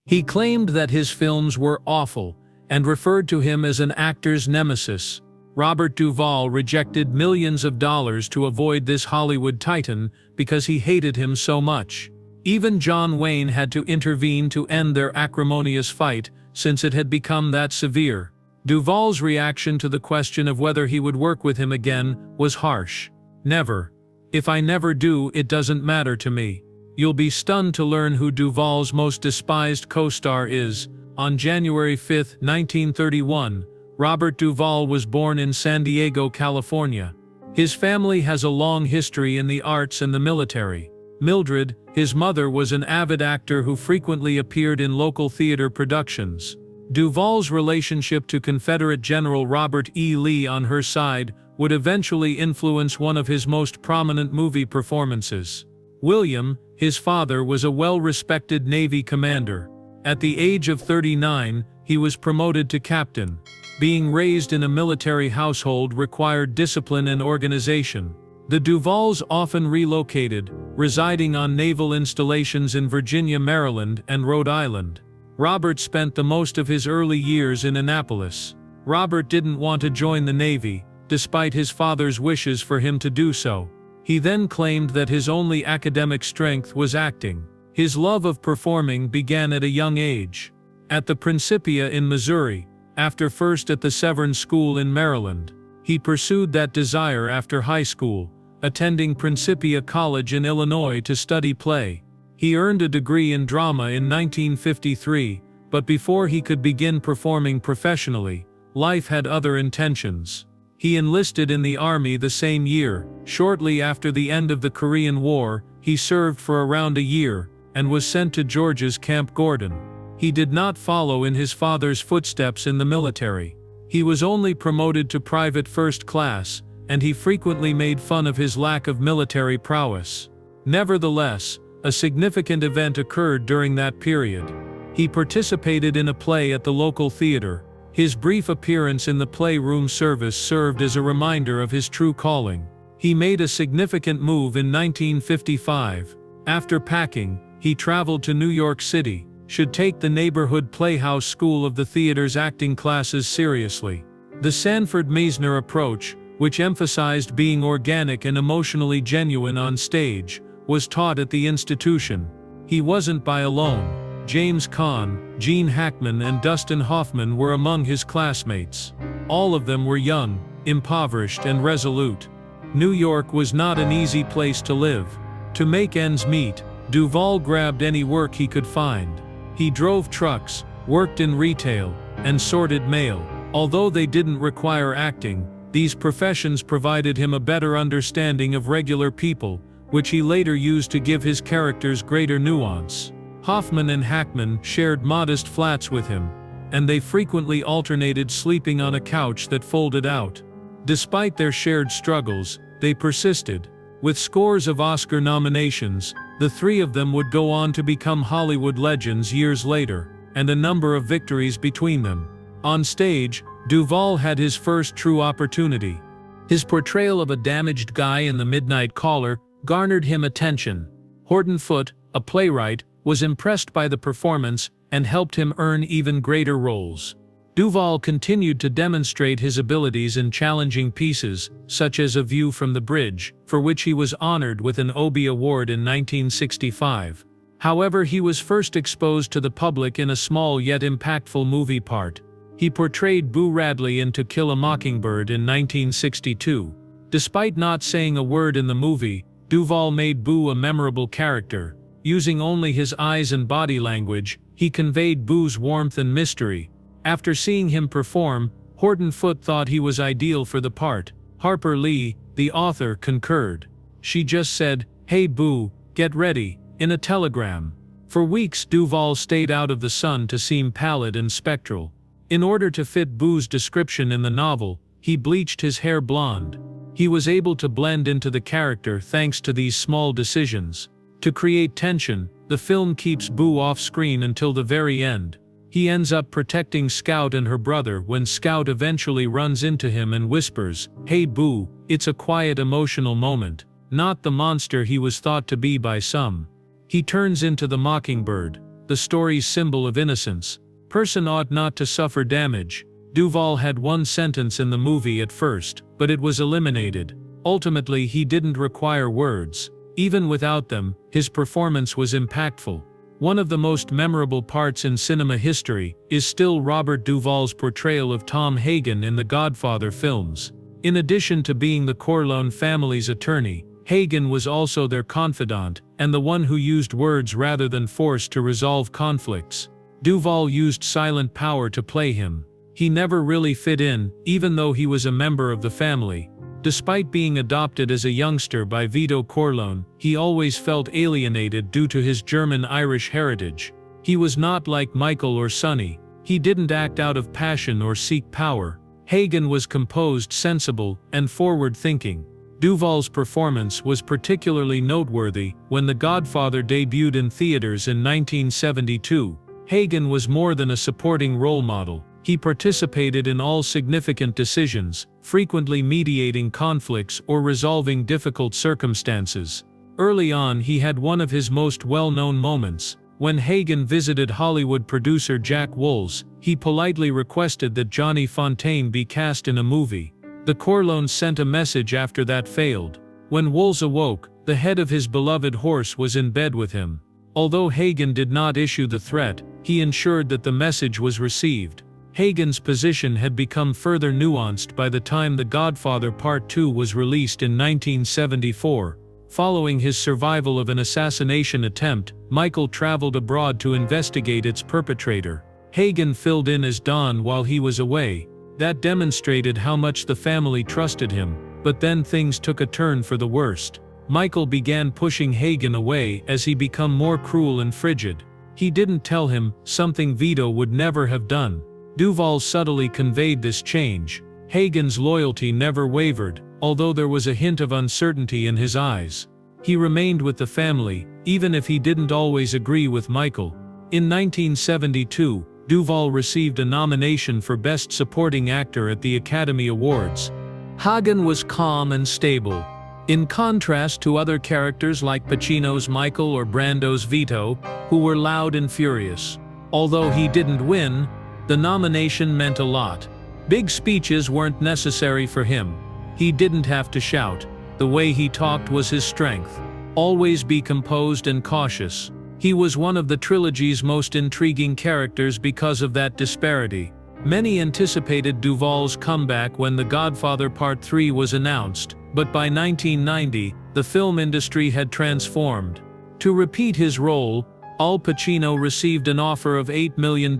He claimed that his films were awful and referred to him as an actor's nemesis. Robert Duvall rejected millions of dollars to avoid this Hollywood titan because he hated him so much. Even John Wayne had to intervene to end their acrimonious fight, since it had become that severe. Duvall's reaction to the question of whether he would work with him again was harsh. "Never. If I never do, it doesn't matter to me." You'll be stunned to learn who Duvall's most despised co-star is. On January 5, 1931, Robert Duvall was born in San Diego, California. His family has a long history in the arts and the military. Mildred, his mother, was an avid actor who frequently appeared in local theater productions. Duvall's relationship to Confederate General Robert E. Lee on her side would eventually influence one of his most prominent movie performances. William, his father, was a well-respected Navy commander. At the age of 39, he was promoted to captain. Being raised in a military household required discipline and organization. The Duvalls often relocated, residing on naval installations in Virginia, Maryland, and Rhode Island. Robert spent the most of his early years in Annapolis. Robert didn't want to join the Navy, despite his father's wishes for him to do so. He then claimed that his only academic strength was acting. His love of performing began at a young age. At the Principia in Missouri, after first at the Severn School in Maryland, he pursued that desire after high school, attending Principia College in Illinois to study play. He earned a degree in drama in 1953, but before he could begin performing professionally, life had other intentions. He enlisted in the Army the same year. Shortly after the end of the Korean War, he served for around a year, and was sent to Georgia's Camp Gordon. He did not follow in his father's footsteps in the military. He was only promoted to private first class, and he frequently made fun of his lack of military prowess. Nevertheless, a significant event occurred during that period. He participated in a play at the local theater. His brief appearance in the playroom service served as a reminder of his true calling. He made a significant move in 1955. After packing, he traveled to New York City, should take the neighborhood playhouse school of the theater's acting classes seriously. The Sanford Meisner approach, which emphasized being organic and emotionally genuine on stage, was taught at the institution. He wasn't by alone. James Caan, Gene Hackman, and Dustin Hoffman were among his classmates. All of them were young, impoverished, and resolute. New York was not an easy place to live. To make ends meet, Duvall grabbed any work he could find. He drove trucks, worked in retail, and sorted mail. Although they didn't require acting, these professions provided him a better understanding of regular people, which he later used to give his characters greater nuance. Hoffman and Hackman shared modest flats with him, and they frequently alternated sleeping on a couch that folded out. Despite their shared struggles, they persisted. With scores of Oscar nominations, the three of them would go on to become Hollywood legends years later, and a number of victories between them. On stage, Duvall had his first true opportunity. His portrayal of a damaged guy in The Midnight Caller garnered him attention. Horton Foote, a playwright, was impressed by the performance and helped him earn even greater roles. Duvall continued to demonstrate his abilities in challenging pieces, such as A View from the Bridge, for which he was honored with an Obie Award in 1965. However, he was first exposed to the public in a small yet impactful movie part. He portrayed Boo Radley in To Kill a Mockingbird in 1962. Despite not saying a word in the movie, Duvall made Boo a memorable character. Using only his eyes and body language, he conveyed Boo's warmth and mystery. After seeing him perform, Horton Foote thought he was ideal for the part. Harper Lee, the author, concurred. She just said, "Hey Boo, get ready," in a telegram. For weeks Duvall stayed out of the sun to seem pallid and spectral. In order to fit Boo's description in the novel, he bleached his hair blonde. He was able to blend into the character thanks to these small decisions. To create tension, the film keeps Boo off-screen until the very end. He ends up protecting Scout and her brother when Scout eventually runs into him and whispers, "Hey Boo." It's a quiet emotional moment, not the monster he was thought to be by some. He turns into the Mockingbird, the story's symbol of innocence. Person ought not to suffer damage. Duvall had one sentence in the movie at first, but it was eliminated. Ultimately, he didn't require words. Even without them, his performance was impactful. One of the most memorable parts in cinema history is still Robert Duvall's portrayal of Tom Hagen in the Godfather films. In addition to being the Corleone family's attorney, Hagen was also their confidant, and the one who used words rather than force to resolve conflicts. Duvall used silent power to play him. He never really fit in, even though he was a member of the family. Despite being adopted as a youngster by Vito Corleone, he always felt alienated due to his German-Irish heritage. He was not like Michael or Sonny. He didn't act out of passion or seek power. Hagen was composed, sensible, and forward-thinking. Duvall's performance was particularly noteworthy when The Godfather debuted in theaters in 1972. Hagen was more than a supporting role model. He participated in all significant decisions, frequently mediating conflicts or resolving difficult circumstances. Early on, he had one of his most well-known moments. When Hagen visited Hollywood producer Jack Wolz, he politely requested that Johnny Fontane be cast in a movie. The Corleones sent a message after that failed. When Wolz awoke, the head of his beloved horse was in bed with him. Although Hagen did not issue the threat, he ensured that the message was received. Hagen's position had become further nuanced by the time The Godfather Part 2 was released in 1974. Following his survival of an assassination attempt, Michael traveled abroad to investigate its perpetrator. Hagen filled in as Don while he was away. That demonstrated how much the family trusted him, but then things took a turn for the worst. Michael began pushing Hagen away as he became more cruel and frigid. He didn't tell him, something Vito would never have done. Duvall subtly conveyed this change. Hagen's loyalty never wavered, although there was a hint of uncertainty in his eyes. He remained with the family, even if he didn't always agree with Michael. In 1972, Duvall received a nomination for Best Supporting Actor at the Academy Awards. Hagen was calm and stable. In contrast to other characters like Pacino's Michael or Brando's Vito, who were loud and furious. Although he didn't win, the nomination meant a lot. Big speeches weren't necessary for him. He didn't have to shout. The way he talked was his strength. Always be composed and cautious. He was one of the trilogy's most intriguing characters because of that disparity. Many anticipated Duvall's comeback when The Godfather Part 3 was announced, but by 1990, the film industry had transformed. To repeat his role, Al Pacino received an offer of $8 million.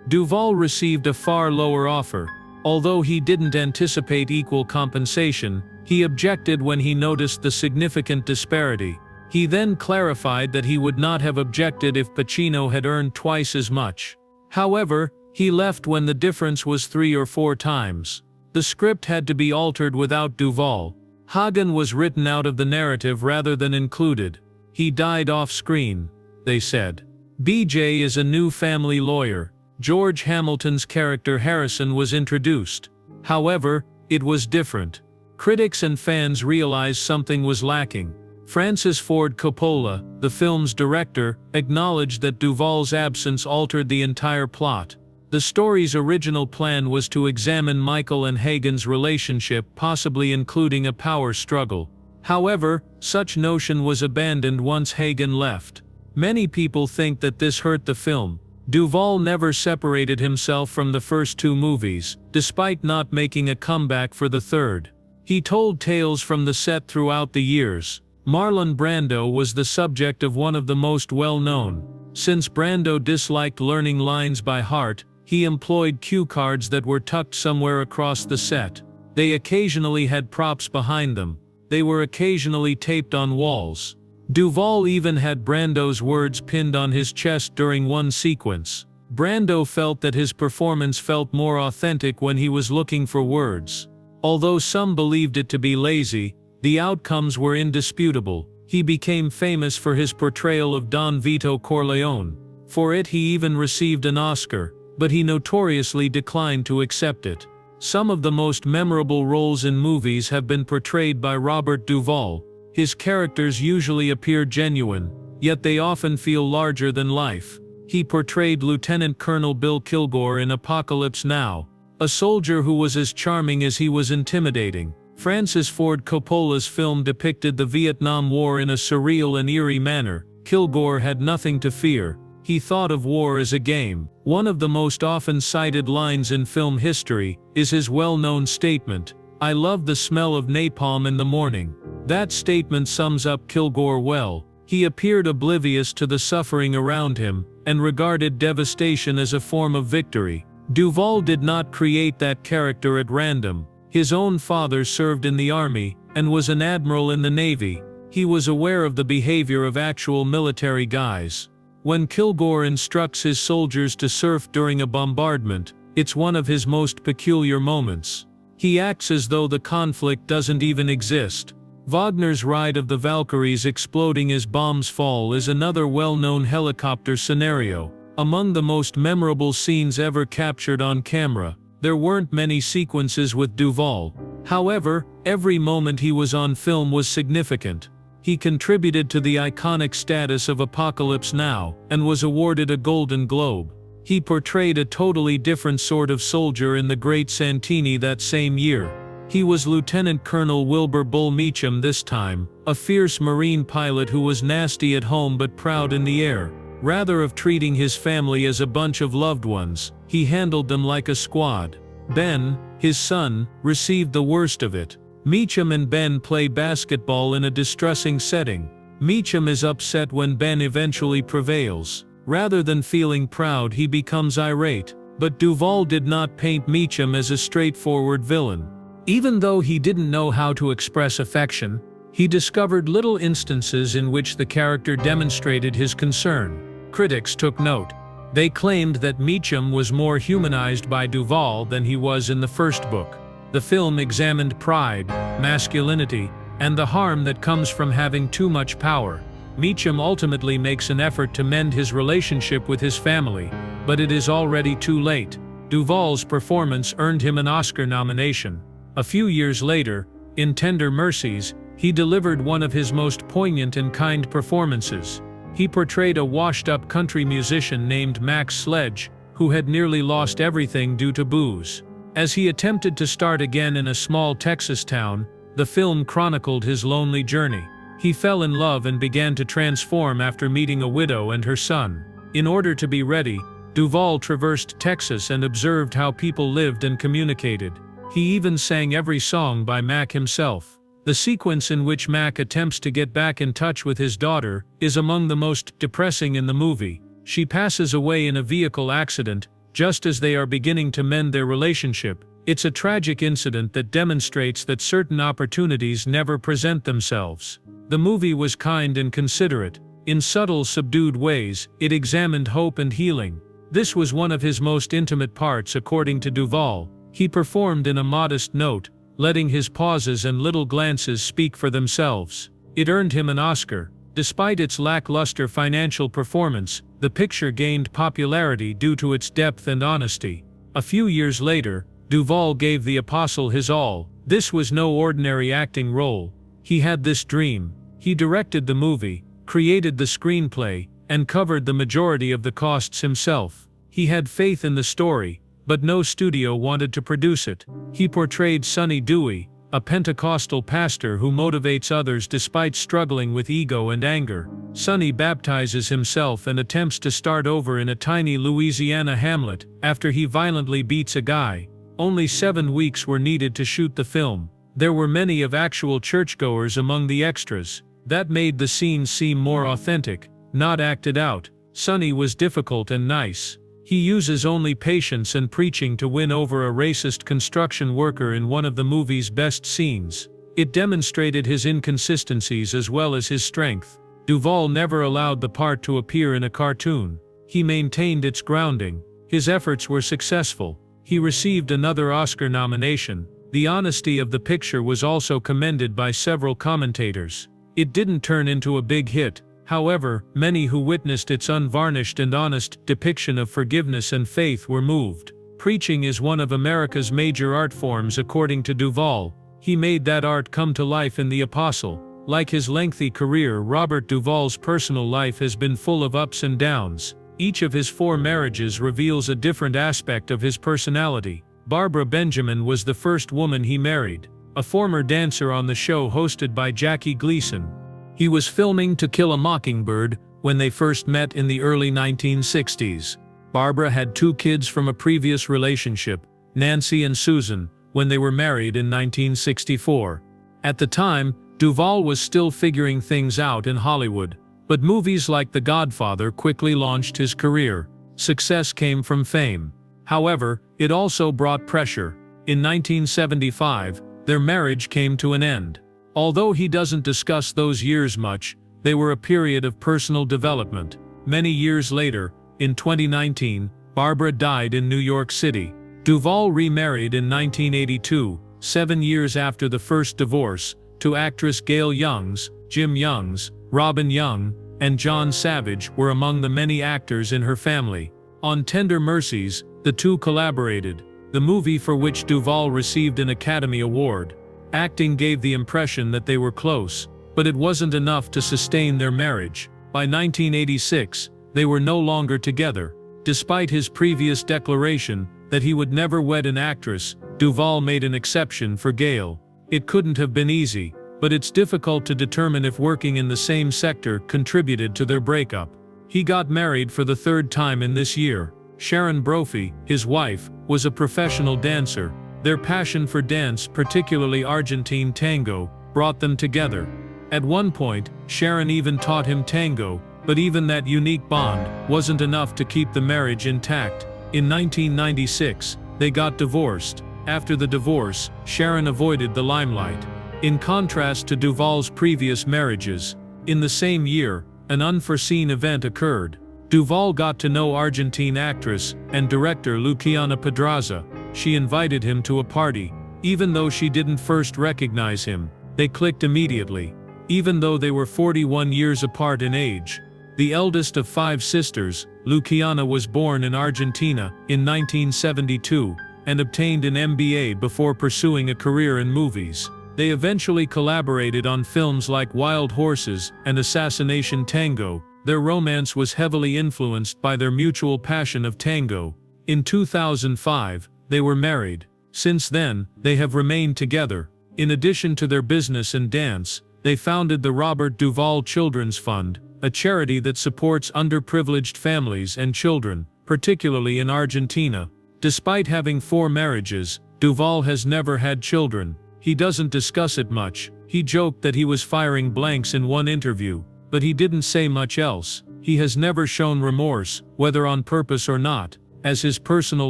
Duvall received a far lower offer. Although he didn't anticipate equal compensation, he objected when he noticed the significant disparity. He then clarified that he would not have objected if Pacino had earned twice as much. However, he left when the difference was 3 or 4 times. The script had to be altered without Duvall. Hagen was written out of the narrative rather than included. He died off-screen, they said. BJ is a new family lawyer. George Hamilton's character Harrison was introduced. However, it was different. Critics and fans realized something was lacking. Francis Ford Coppola, the film's director, acknowledged that Duvall's absence altered the entire plot. The story's original plan was to examine Michael and Hagen's relationship, possibly including a power struggle. However, such notion was abandoned once Hagen left. Many people think that this hurt the film. Duvall never separated himself from the first 2 movies, despite not making a comeback for the third. He told tales from the set throughout the years. Marlon Brando was the subject of one of the most well-known. Since Brando disliked learning lines by heart, he employed cue cards that were tucked somewhere across the set. They occasionally had props behind them. They were occasionally taped on walls. Duvall even had Brando's words pinned on his chest during one sequence. Brando felt that his performance felt more authentic when he was looking for words. Although some believed it to be lazy, the outcomes were indisputable. He became famous for his portrayal of Don Vito Corleone. For it he even received an Oscar, but he notoriously declined to accept it. Some of the most memorable roles in movies have been portrayed by Robert Duvall. His characters usually appear genuine, yet they often feel larger than life. He portrayed Lieutenant Colonel Bill Kilgore in Apocalypse Now, a soldier who was as charming as he was intimidating. Francis Ford Coppola's film depicted the Vietnam War in a surreal and eerie manner. Kilgore had nothing to fear. He thought of war as a game. One of the most often cited lines in film history is his well-known statement, "I love the smell of napalm in the morning." That statement sums up Kilgore well. He appeared oblivious to the suffering around him and regarded devastation as a form of victory. Duvall did not create that character at random. His own father served in the army and was an admiral in the Navy. He was aware of the behavior of actual military guys. When Kilgore instructs his soldiers to surf during a bombardment, it's one of his most peculiar moments. He acts as though the conflict doesn't even exist. Wagner's Ride of the Valkyries exploding as bombs fall is another well-known helicopter scenario. Among the most memorable scenes ever captured on camera, there weren't many sequences with Duvall. However, every moment he was on film was significant. He contributed to the iconic status of Apocalypse Now and was awarded a Golden Globe. He portrayed a totally different sort of soldier in The Great Santini that same year. He was Lieutenant Colonel Wilbur Bull Meacham this time, a fierce Marine pilot who was nasty at home but proud in the air. Rather of treating his family as a bunch of loved ones, he handled them like a squad. Ben, his son, received the worst of it. Meacham and Ben play basketball in a distressing setting. Meacham is upset when Ben eventually prevails. Rather than feeling proud, he becomes irate. But Duvall did not paint Meacham as a straightforward villain. Even though he didn't know how to express affection, he discovered little instances in which the character demonstrated his concern. Critics took note. They claimed that Meacham was more humanized by Duvall than he was in the first book. The film examined pride, masculinity, and the harm that comes from having too much power. Meacham ultimately makes an effort to mend his relationship with his family, but it is already too late. Duvall's performance earned him an Oscar nomination. A few years later, in Tender Mercies, he delivered one of his most poignant and kind performances. He portrayed a washed-up country musician named Max Sledge, who had nearly lost everything due to booze. As he attempted to start again in a small Texas town, the film chronicled his lonely journey. He fell in love and began to transform after meeting a widow and her son. In order to be ready, Duvall traversed Texas and observed how people lived and communicated. He even sang every song by Mac himself. The sequence in which Mac attempts to get back in touch with his daughter is among the most depressing in the movie. She passes away in a vehicle accident, just as they are beginning to mend their relationship. It's a tragic incident that demonstrates that certain opportunities never present themselves. The movie was kind and considerate. In subtle, subdued ways, it examined hope and healing. This was one of his most intimate parts, according to Duvall. He performed in a modest note, letting his pauses and little glances speak for themselves. It earned him an Oscar. Despite its lackluster financial performance, the picture gained popularity due to its depth and honesty. A few years later, Duvall gave The Apostle his all. This was no ordinary acting role. He had this dream. He directed the movie, created the screenplay, and covered the majority of the costs himself. He had faith in the story, but no studio wanted to produce it. He portrayed Sonny Dewey, a Pentecostal pastor who motivates others despite struggling with ego and anger. Sonny baptizes himself and attempts to start over in a tiny Louisiana hamlet after he violently beats a guy. Only 7 weeks were needed to shoot the film. There were many of actual churchgoers among the extras. That made the scenes seem more authentic, not acted out. Sonny was difficult and nice. He uses only patience and preaching to win over a racist construction worker in one of the movie's best scenes. It demonstrated his inconsistencies as well as his strength. Duvall never allowed the part to appear in a cartoon. He maintained its grounding. His efforts were successful. He received another Oscar nomination. The honesty of the picture was also commended by several commentators. It didn't turn into a big hit. However, many who witnessed its unvarnished and honest depiction of forgiveness and faith were moved. Preaching is one of America's major art forms, according to Duvall. He made that art come to life in The Apostle. Like his lengthy career, Robert Duvall's personal life has been full of ups and downs. Each of his 4 marriages reveals a different aspect of his personality. Barbara Benjamin was the first woman he married, a former dancer on the show hosted by Jackie Gleason. He was filming To Kill a Mockingbird when they first met in the early 1960s. Barbara had 2 kids from a previous relationship, Nancy and Susan, when they were married in 1964. At the time, Duvall was still figuring things out in Hollywood, but movies like The Godfather quickly launched his career. Success came from fame. However, it also brought pressure. In 1975, their marriage came to an end. Although he doesn't discuss those years much, they were a period of personal development. Many years later, in 2019, Barbara died in New York City. Duvall remarried in 1982, 7 years after the first divorce, to actress Gail Youngs. Jim Youngs, Robin Young, and John Savage were among the many actors in her family. On Tender Mercies, the 2 collaborated, the movie for which Duvall received an Academy Award. Acting gave the impression that they were close, but it wasn't enough to sustain their marriage. By 1986, they were no longer together. Despite his previous declaration that he would never wed an actress, Duvall made an exception for Gail. It couldn't have been easy, but it's difficult to determine if working in the same sector contributed to their breakup. He got married for the 3rd time in this year. Sharon Brophy, his wife, was a professional dancer. Their passion for dance, particularly Argentine tango, brought them together. At one point, Sharon even taught him tango, but even that unique bond wasn't enough to keep the marriage intact. In 1996, they got divorced. After the divorce, Sharon avoided the limelight. In contrast to Duvall's previous marriages, in the same year, an unforeseen event occurred. Duvall got to know Argentine actress and director Luciana Pedraza. She invited him to a party. Even though she didn't first recognize him, they clicked immediately. Even though they were 41 years apart in age. The eldest of 5 sisters, Luciana was born in Argentina in 1972 and obtained an MBA before pursuing a career in movies. They eventually collaborated on films like Wild Horses and Assassination Tango. Their romance was heavily influenced by their mutual passion of tango. In 2005, they were married. Since then, they have remained together. In addition to their business and dance, they founded the Robert Duvall Children's Fund, a charity that supports underprivileged families and children, particularly in Argentina. Despite having 4 marriages, Duvall has never had children. He doesn't discuss it much. He joked that he was firing blanks in one interview, but he didn't say much else. He has never shown remorse, whether on purpose or not. As his personal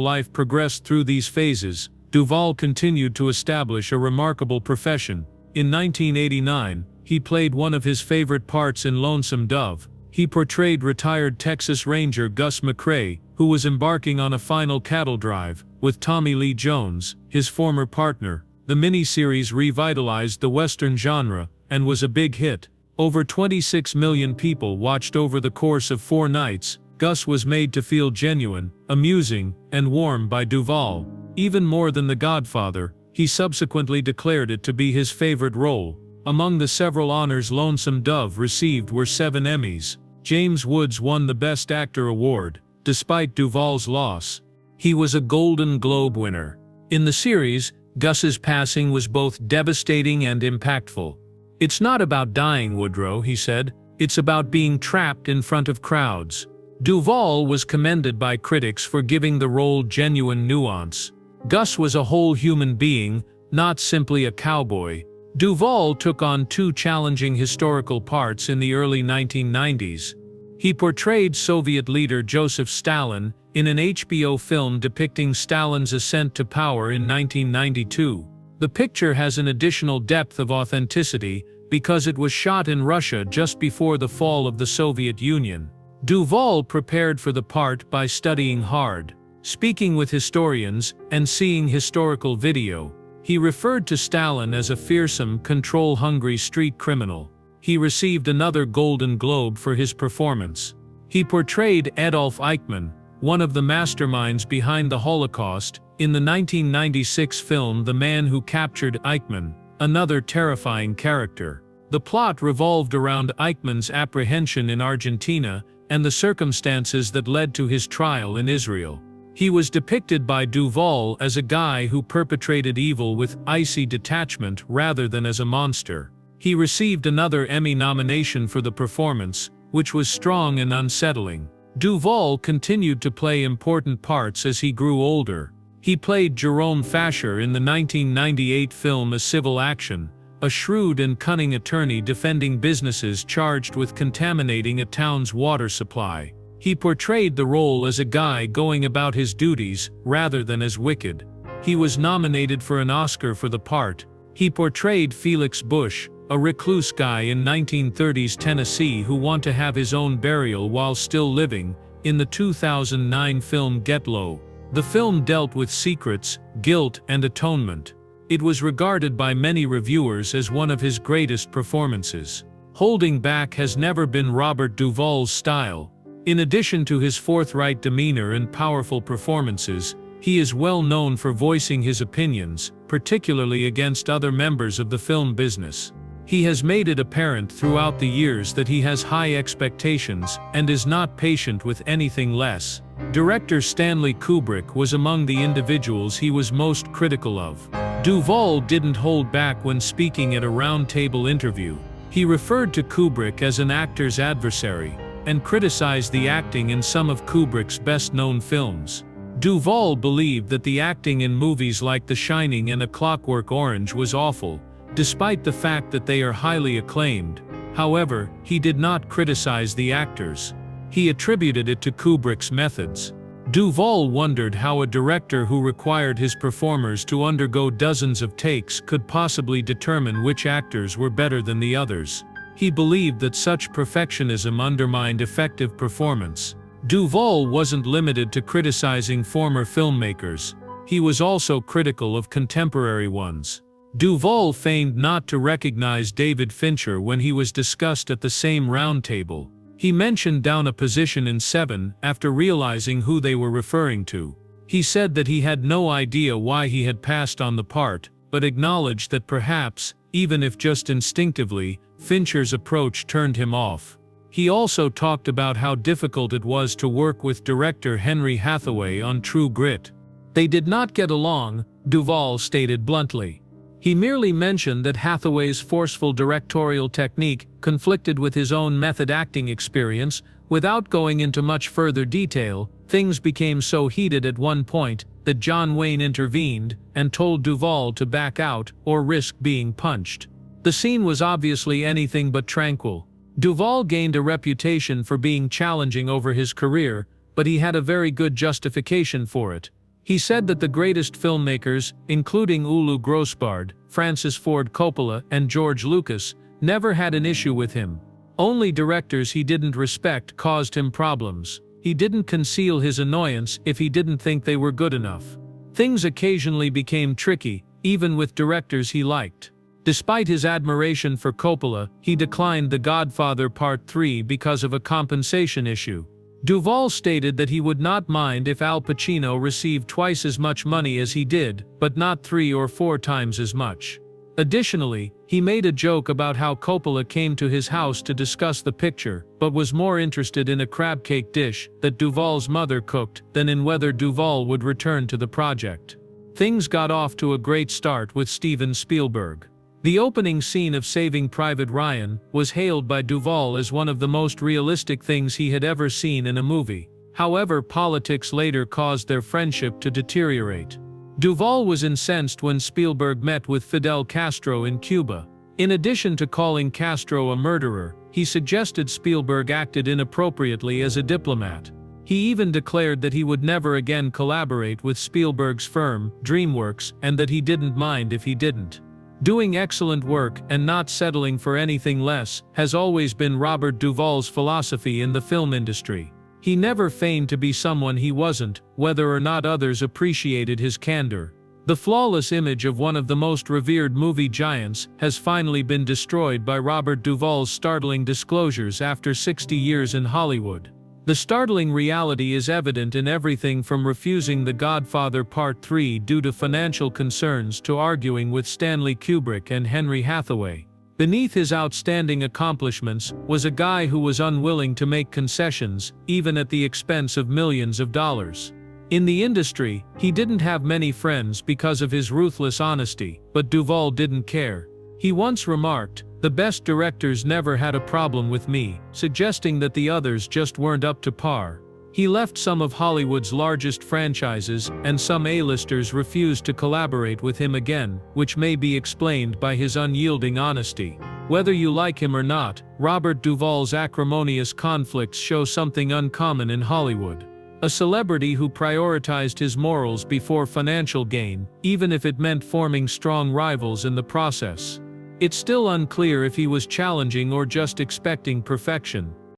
life progressed through these phases, Duvall continued to establish a remarkable profession. In 1989, he played one of his favorite parts in Lonesome Dove. He portrayed retired Texas Ranger Gus McCrae, who was embarking on a final cattle drive, with Tommy Lee Jones, his former partner. The miniseries revitalized the Western genre, and was a big hit. Over 26 million people watched over the course of 4 nights. Gus was made to feel genuine, amusing, and warm by Duvall. Even more than The Godfather, he subsequently declared it to be his favorite role. Among the several honors Lonesome Dove received were 7 Emmys. James Woods won the Best Actor award, despite Duvall's loss. He was a Golden Globe winner. In the series, Gus's passing was both devastating and impactful. "It's not about dying, Woodrow," he said. "It's about being trapped in front of crowds." Duvall was commended by critics for giving the role genuine nuance. Gus was a whole human being, not simply a cowboy. Duvall took on 2 challenging historical parts in the early 1990s. He portrayed Soviet leader Joseph Stalin in an HBO film depicting Stalin's ascent to power in 1992. The picture has an additional depth of authenticity because it was shot in Russia just before the fall of the Soviet Union. Duvall prepared for the part by studying hard, speaking with historians, and seeing historical video. He referred to Stalin as a fearsome, control-hungry street criminal. He received another Golden Globe for his performance. He portrayed Adolf Eichmann, one of the masterminds behind the Holocaust, in the 1996 film The Man Who Captured Eichmann, another terrifying character. The plot revolved around Eichmann's apprehension in Argentina and the circumstances that led to his trial in Israel. He was depicted by Duvall as a guy who perpetrated evil with icy detachment rather than as a monster. He received another Emmy nomination for the performance, which was strong and unsettling. Duvall continued to play important parts as he grew older. He played Jerome Fasher in the 1998 film A Civil Action, a shrewd and cunning attorney defending businesses charged with contaminating a town's water supply. He portrayed the role as a guy going about his duties rather than as wicked. He was nominated for an Oscar for the part. He portrayed Felix Bush, a recluse guy in 1930s Tennessee who wanted to have his own burial while still living, in the 2009 film Get Low. The film dealt with secrets, guilt, and atonement. It was regarded by many reviewers as one of his greatest performances. Holding back has never been Robert Duvall's style. In addition to his forthright demeanor and powerful performances, he is well known for voicing his opinions, particularly against other members of the film business. He has made it apparent throughout the years that he has high expectations and is not patient with anything less. Director Stanley Kubrick was among the individuals he was most critical of. Duvall didn't hold back when speaking at a roundtable interview. He referred to Kubrick as an actor's adversary, and criticized the acting in some of Kubrick's best-known films. Duvall believed that the acting in movies like The Shining and A Clockwork Orange was awful, despite the fact that they are highly acclaimed. However, he did not criticize the actors. He attributed it to Kubrick's methods. Duvall wondered how a director who required his performers to undergo dozens of takes could possibly determine which actors were better than the others. He believed that such perfectionism undermined effective performance. Duvall wasn't limited to criticizing former filmmakers. He was also critical of contemporary ones. Duvall feigned not to recognize David Fincher when he was discussed at the same roundtable. He mentioned down a position in Seven after realizing who they were referring to. He said that he had no idea why he had passed on the part, but acknowledged that perhaps, even if just instinctively, Fincher's approach turned him off. He also talked about how difficult it was to work with director Henry Hathaway on True Grit. They did not get along, Duvall stated bluntly. He merely mentioned that Hathaway's forceful directorial technique conflicted with his own method acting experience. Without going into much further detail, things became so heated at one point that John Wayne intervened and told Duvall to back out or risk being punched. The scene was obviously anything but tranquil. Duvall gained a reputation for being challenging over his career, but he had a very good justification for it. He said that the greatest filmmakers, including Ulu Grossbard, Francis Ford Coppola, and George Lucas, never had an issue with him. Only directors he didn't respect caused him problems. He didn't conceal his annoyance if he didn't think they were good enough. Things occasionally became tricky, even with directors he liked. Despite his admiration for Coppola, he declined The Godfather Part 3 because of a compensation issue. Duvall stated that he would not mind if Al Pacino received twice as much money as he did, but not 3 or 4 times as much. Additionally, he made a joke about how Coppola came to his house to discuss the picture, but was more interested in a crab cake dish that Duvall's mother cooked than in whether Duvall would return to the project. Things got off to a great start with Steven Spielberg. The opening scene of Saving Private Ryan was hailed by Duvall as one of the most realistic things he had ever seen in a movie. However, politics later caused their friendship to deteriorate. Duvall was incensed when Spielberg met with Fidel Castro in Cuba. In addition to calling Castro a murderer, he suggested Spielberg acted inappropriately as a diplomat. He even declared that he would never again collaborate with Spielberg's firm, DreamWorks, and that he didn't mind if he didn't. Doing excellent work and not settling for anything less has always been Robert Duvall's philosophy in the film industry. He never feigned to be someone he wasn't, whether or not others appreciated his candor. The flawless image of one of the most revered movie giants has finally been destroyed by Robert Duvall's startling disclosures after 60 years in Hollywood. The startling reality is evident in everything from refusing The Godfather Part 3 due to financial concerns to arguing with Stanley Kubrick and Henry Hathaway. Beneath his outstanding accomplishments was a guy who was unwilling to make concessions, even at the expense of millions of dollars. In the industry, he didn't have many friends because of his ruthless honesty, but Duvall didn't care. He once remarked, "The best directors never had a problem with me," suggesting that the others just weren't up to par. He left some of Hollywood's largest franchises, and some A-listers refused to collaborate with him again, which may be explained by his unyielding honesty. Whether you like him or not, Robert Duvall's acrimonious conflicts show something uncommon in Hollywood. A celebrity who prioritized his morals before financial gain, even if it meant forming strong rivals in the process. It's still unclear if he was challenging or just expecting perfection.